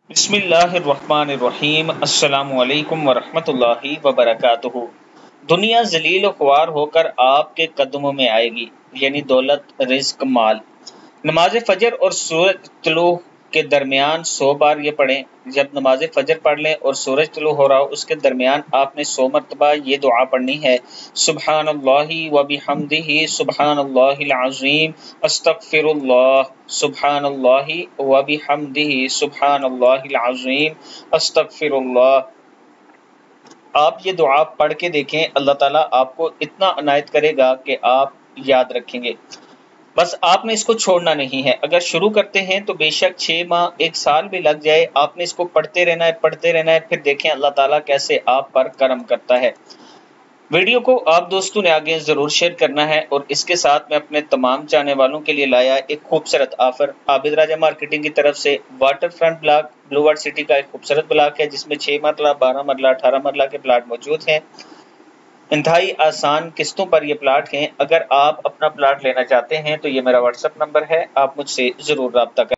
بسم اللہ الرحمن الرحیم۔ السلام علیکم ورحمۃ اللہ وبرکاتہ۔ دنیا ذلیل و خوار ہو کر آپ کے قدموں میں آئے گی، یعنی دولت، رزق، مال۔ نماز فجر اور سورج طلوع کے درمیان 100 بار یہ پڑھیں۔ جب نماز فجر پڑھ لیں اور سورج طلوع ہو رہا ہو، اس کے درمیان آپ نے 100 مرتبہ یہ دعا پڑھنی ہے: سبحان اللہ و بحمدہ، سبحان اللہ العظیم، استغفر اللہ، سبحان اللہ و بحمدہ، سبحان اللہ العظیم، استغفر اللہ۔ آپ یہ دعا پڑھ کے دیکھیں، اللہ تعالیٰ آپ کو اتنا عنایت کرے گا کہ آپ یاد رکھیں گے۔ بس آپ نے اس کو چھوڑنا نہیں ہے۔ اگر شروع کرتے ہیں تو بے شک 6 ماہ 1 سال بھی لگ جائے، آپ نے اس کو پڑھتے رہنا ہے، پھر دیکھیں اللہ تعالیٰ کیسے آپ پر کرم کرتا ہے۔ ویڈیو کو آپ دوستوں نے آگے ضرور شیئر کرنا ہے، اور اس کے ساتھ میں اپنے تمام چاہنے والوں کے لیے لایا ایک خوبصورت آفر۔ عابد راجہ مارکیٹنگ کی طرف سے واٹر فرنٹ بلاک بلو ورڈ سٹی کا ایک خوبصورت بلاک ہے، جس میں 6 مرلہ، 12 مرلہ، 18 مرلہ کے پلاٹ موجود ہیں۔ انتہائی آسان قسطوں پر یہ پلاٹ ہیں۔ اگر آپ اپنا پلاٹ لینا چاہتے ہیں تو یہ میرا واٹس ایپ نمبر ہے، آپ مجھ سے ضرور رابطہ کریں۔